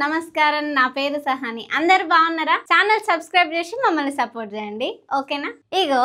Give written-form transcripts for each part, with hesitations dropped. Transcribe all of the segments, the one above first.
నమస్కారం నా పేరు సహాని అందరూ బాగున్నారా ఛానల్ సబ్స్క్రైబ్ చేసి మమ్మల్ని సపోర్ట్ చేయండి ఓకేనా ఇగో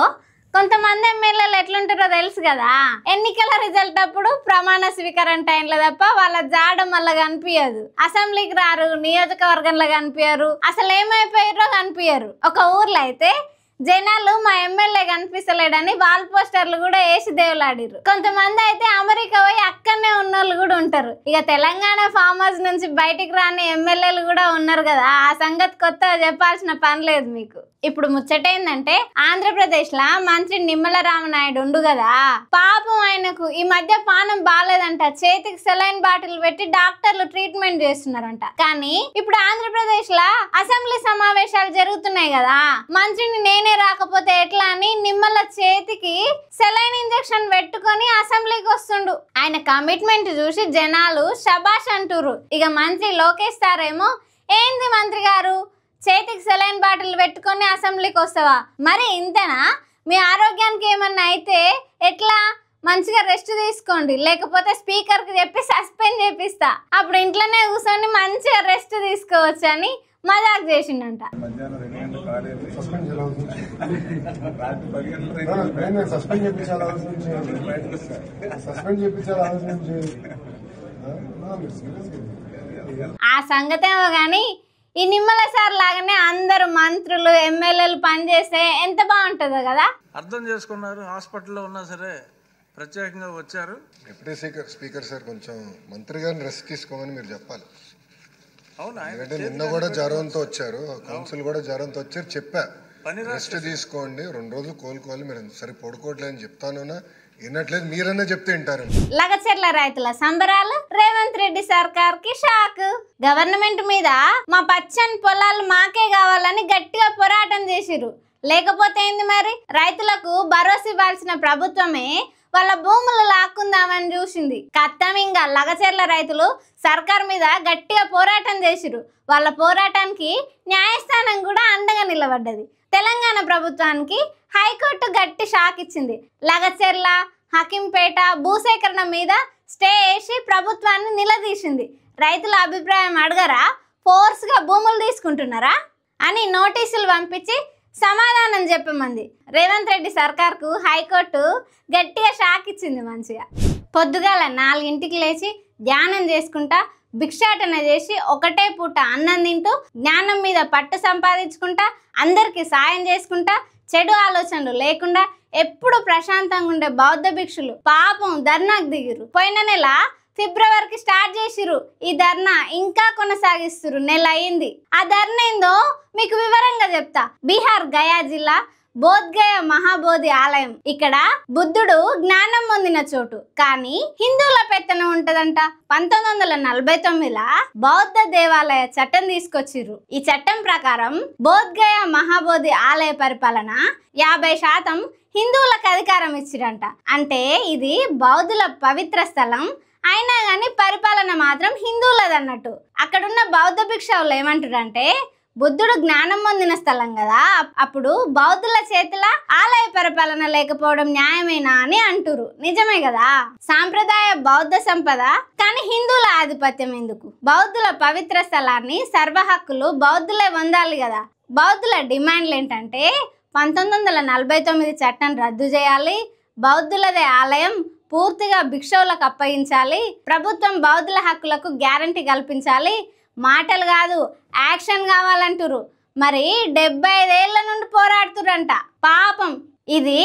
కొంతమంది ఎమ్మెల్యేలు ఎట్లుంటారో తెలుసు కదా ఎన్నికల రిజల్ట్ అప్పుడు ప్రమాణ స్వీకారం టైంలో తప్ప వాళ్ళ జాడ మళ్ళా కనిపించదు అసెంబ్లీకి రారు నియోజకవర్గంలో కనిపించరు అసలు ఏమైపోయారో కనిపించరు ఒక ఊర్లో అయితే జనాలు మా ఎమ్మెల్యే కనిపిస్తలేడని వాల్ పోస్టర్లు కూడా వేసి దేవులాడిరు కొంతమంది అయితే అమెరికా పోయి అక్కడనే ఉన్నోళ్ళు కూడా ఉంటారు ఇక తెలంగాణ ఫామ్ హౌస్ నుంచి బయటికి రాని ఎమ్మెల్యేలు కూడా ఉన్నారు కదా ఆ సంగతి కొత్తగా చెప్పాల్సిన పని లేదు మీకు ఇప్పుడు ముచ్చటేందంటే ఆంధ్రప్రదేశ్ లా మంత్రి నిమ్మల రామనాయుడు ఉండు కదా పాపం ఆయనకు ఈ మధ్య పానం బాగాలేదంట చేతికి సెలైన్ బాటిల్ పెట్టి డాక్టర్లు ట్రీట్మెంట్ చేస్తున్నారంట కానీ ఇప్పుడు ఆంధ్రప్రదేశ్ లా అసెంబ్లీ సమావేశాలు జరుగుతున్నాయి కదా మంత్రిని నేనే రాకపోతే ఎట్లా అని నిమ్మల చేతికి సెలైన్ ఇంజెక్షన్ పెట్టుకొని అసెంబ్లీకి వస్తుండు ఆయన కమిట్మెంట్ చూసి జనాలు శబాష్ అంటురు ఇక మంత్రి లోకేష్ సారేమో ఏంది మంత్రి గారు చేతికి సెలైన్ బాటిల్ పెట్టుకొని అసెంబ్లీకి వస్తావా మరి ఇంతేనా మీ ఆరోగ్యానికి ఏమన్నా అయితే ఎట్లా మంచిగా రెస్ట్ తీసుకోండి లేకపోతే స్పీకర్కి చెప్పి సస్పెండ్ చేపిస్తా అప్పుడు ఇంట్లోనే కూర్చొని మంచిగా రెస్ట్ తీసుకోవచ్చు అని మజాక్ చేసిండంట ఆ సంగతేమో కానీ ఈ నిమ్మల సార్ లాగానే అందరు మంత్రులు ఎమ్మెల్యేలు పనిచేస్తే ఎంత బాగుంటుందో కదా అర్థం చేసుకున్నారు హాస్పిటల్లో ఉన్నా సరే ప్రత్యేకంగా వచ్చారు డిప్యూటీ స్పీకర్ సార్ కొంచెం మంత్రి గారిని రెస్ట్ తీసుకోమని మీరు చెప్పాలి అవునా ఎందుకంటే నిన్న కూడా జ్వరంతో వచ్చారు కౌన్సిల్ కూడా జ్వరంతో వచ్చారు చెప్పా రెస్ట్ తీసుకోండి 2 రోజులు కోలుకోవాలి మీరు సరి పడుకోవట్లేదని చెప్తాను వినట్లేదు మీరన్నా చెప్తే వింటారు లగచెర్ల రైతుల సంబరాలు రేవంత్ రెడ్డి సర్కార్ కి షాక్ గవర్నమెంట్ మీద మా పచ్చని పొలాలు మాకే కావాలని గట్టిగా పోరాటం చేసిరు లేకపోతే ఏంది మరి రైతులకు భరోసా ఇవ్వాల్సిన ప్రభుత్వమే వాళ్ళ భూములు లాక్కుందామని చూసింది కత్తమింగా లగచెర్ల రైతులు సర్కార్ మీద గట్టిగా పోరాటం చేసిరు వాళ్ళ పోరాటానికి న్యాయస్థానం కూడా అండగా నిలబడ్డది తెలంగాణ ప్రభుత్వానికి హైకోర్టు గట్టి షాక్ ఇచ్చింది లగచెర్ల హకింపేట భూసేకరణ మీద స్టే వేసి ప్రభుత్వాన్ని నిలదీసింది రైతుల అభిప్రాయం అడగరా ఫోర్స్గా భూములు తీసుకుంటున్నారా అని నోటీసులు పంపించి సమాధానం చెప్పమంది రేవంత్ రెడ్డి సర్కార్కు హైకోర్టు గట్టిగా షాక్ ఇచ్చింది మంచిగా పొద్దుగాల 4ంటికి లేచి ధ్యానం చేసుకుంటా భిక్షాటన చేసి ఒకటే పూట అన్నం తింటూ జ్ఞానం మీద పట్టు సంపాదించుకుంటా అందరికీ సాయం చేసుకుంటా చెడు ఆలోచనలు లేకుండా ఎప్పుడు ప్రశాంతంగా ఉండే బౌద్ధ భిక్షులు పాపం ధర్నాకు దిగిరు పోయిన నెల ఫిబ్రవరికి స్టార్ట్ చేసిరు ఈ ధర్నా ఇంకా కొనసాగిస్తురు నెల అయింది ఆ ధర్నా ఏందో మీకు వివరంగా చెప్తా బీహార్ గయా జిల్లా బోధ్గయ మహాబోధి ఆలయం ఇక్కడ బుద్ధుడు జ్ఞానం పొందిన చోటు కానీ హిందువుల పెత్తనం ఉంటదంట 1949లా బౌద్ధ దేవాలయ చట్టం తీసుకొచ్చిర్రు ఈ చట్టం ప్రకారం బోధ్గయ మహాబోధి ఆలయ పరిపాలన 50% హిందువులకు అధికారం ఇచ్చిరంట అంటే ఇది బౌద్ధుల పవిత్ర స్థలం అయినా కానీ పరిపాలన మాత్రం హిందువులదన్నట్టు అక్కడున్న బౌద్ధ భిక్షువులు ఏమంటారంటే బుద్ధుడు జ్ఞానం పొందిన స్థలం కదా అప్పుడు బౌద్ధుల చేతుల ఆలయ పరిపాలన లేకపోవడం న్యాయమేనా అని అంటురు నిజమే కదా సాంప్రదాయ బౌద్ధ సంపద కానీ హిందువుల ఆధిపత్యం ఎందుకు బౌద్ధుల పవిత్ర స్థలాన్ని సర్వ హక్కులు బౌద్ధులే పొందాలి కదా బౌద్ధుల డిమాండ్లు ఏంటంటే 1949 చట్టం రద్దు చేయాలి బౌద్ధులదే ఆలయం పూర్తిగా భిక్షువులకు అప్పగించాలి ప్రభుత్వం బౌద్ధుల హక్కులకు గ్యారంటీ కల్పించాలి మాటలు కాదు యాక్షన్ కావాలంటురు మరి 75 ఏళ్ల నుండి పోరాడుతురంట పాపం ఇది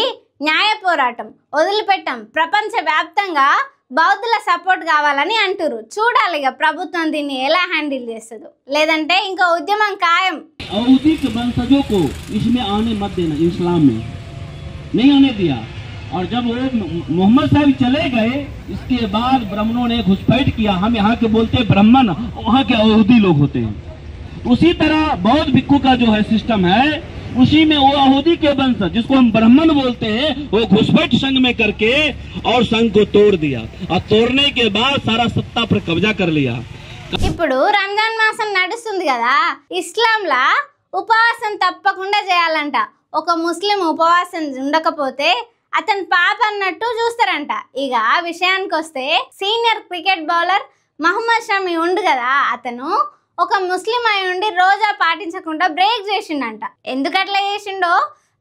న్యాయ పోరాటం వదిలిపెట్టం ప్రపంచ వ్యాప్తంగా బౌద్ధుల సపోర్ట్ కావాలని అంటురు చూడాలి ఇక ప్రభుత్వం దీన్ని ఎలా హ్యాండిల్ చేస్తుందో లేదంటే ఇంకో ఉద్యమం ఖాయం यहूदी के वंशजों को इसमें आने मत देना इस्लाम में नहीं आने दिया और जब वो मोहम्मद साहब चले गए इसके बाद ब्राह्मणों ने घुसपैठ किया हम यहाँ के बोलते हैं ब्राह्मण वहाँ के यहूदी लोग होते हैं उसी तरह बौद्ध भिक्षु का जो है सिस्टम है उसी में वो यहूदी के वंश जिसको हम ब्राह्मण बोलते हैं वो घुसपैठ संघ में करके और संघ को तोड़ दिया और तोड़ने के बाद सारा सत्ता पर कब्जा कर लिया ఇప్పుడు రంజాన్ మాసం నడుస్తుంది కదా ఇస్లాంలా ఉపవాసం తప్పకుండా చేయాలంట ఒక ముస్లిం ఉపవాసం ఉండకపోతే అతను పాప అన్నట్టు చూస్తారంట ఇక విషయానికి వస్తే senior cricket bowler Mohammed Shami ఉండు కదా అతను ఒక ముస్లిం అయి ఉండి రోజా పాటించకుండా బ్రేక్ చేసిండంట. ఎందుకట్లా చేసిండో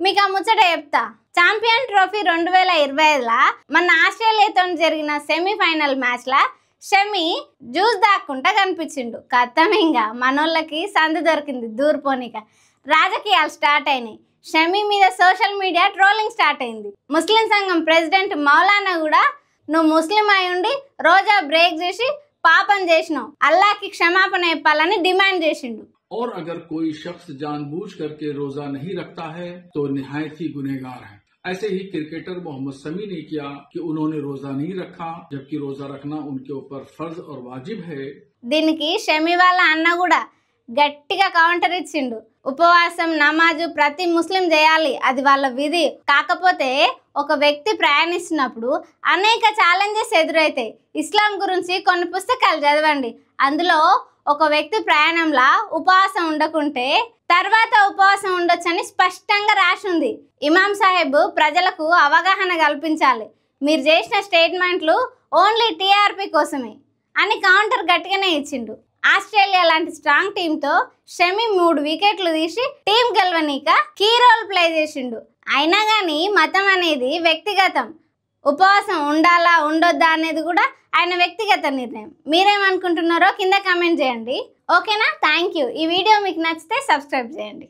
మీకు ఆ ముచ్చట చెప్తా. ఛాంపియన్ ట్రోఫీ 2025లా మన ఆస్ట్రేలియాతో జరిగిన సెమీఫైనల్ మ్యాచ్లా షమి జ్యూస్ దాక్కుంటా కనిపించిండు. కత్తమింగా మనోళ్ళకి సందు దొరికింది దూర్పోనిక. రాజకీయాలు స్టార్ట్ అయినాయి. షమి మీద సోషల్ మీడియా ట్రోలింగ్ స్టార్ట్ అయింది. ముస్లిం సంఘం ప్రెసిడెంట్ మౌలానా కూడా నువ్వు ముస్లిం అయి ఉండి రోజా బ్రేక్ చేసి పాపం చేసినావు, అల్లాహకి క్షమాపణ చెప్పాలని డిమాండ్ చేసిండు. और अगर कोई शख्स जानबूझ करके रोजा नहीं रखता है तो निहायत ही गुनहगार है। ऐसे ही क्रिकेटर मोहम्मद शमी ने किया कि उन्होंने रोजा नहीं रखा, जबकि रोजा रखना उनके ऊपर फर्ज और वाजिब है। దీనికి షమి వాళ్ళ అన్న కూడా గట్టిగా కౌంటర్ ఇచ్చిండు. ఉపవాసం నమాజు ప్రతి ముస్లిం చేయాలి, అది వాళ్ళ విధి. కాకపోతే ఒక వ్యక్తి ప్రయాణిస్తున్నప్పుడు అనేక ఛాలెంజెస్ ఎదురైతాయి. ఇస్లాం గురించి కొన్ని పుస్తకాలు చదవండి. అందులో ఒక వ్యక్తి ప్రయాణంలో ఉపవాసం ఉండకుంటే తర్వాత ఉపవాసం ఉండొచ్చని స్పష్టంగా రాసింది. ఇమాం సాహెబ్ ప్రజలకు అవగాహన కల్పించాలి, మీరు చేసిన స్టేట్మెంట్లు ఓన్లీ టీఆర్పీ కోసమే అని కౌంటర్ గట్టిగానే ఇచ్చిండు. ఆస్ట్రేలియా లాంటి స్ట్రాంగ్ టీంతో షమి 3 వికెట్లు తీసి టీం గెలవనీక కీ రోల్ ప్లే చేసిండు. అయినా కానీ మతం అనేది వ్యక్తిగతం. ఉపవాసం ఉండాలా ఉండొద్దా అనేది కూడా ఆయన వ్యక్తిగత నిర్ణయం. మీరేమనుకుంటున్నారో కింద కామెంట్ చేయండి. ఓకేనా? Thank you. ఈ వీడియో మీకు నచ్చితే సబ్స్క్రైబ్ చేయండి.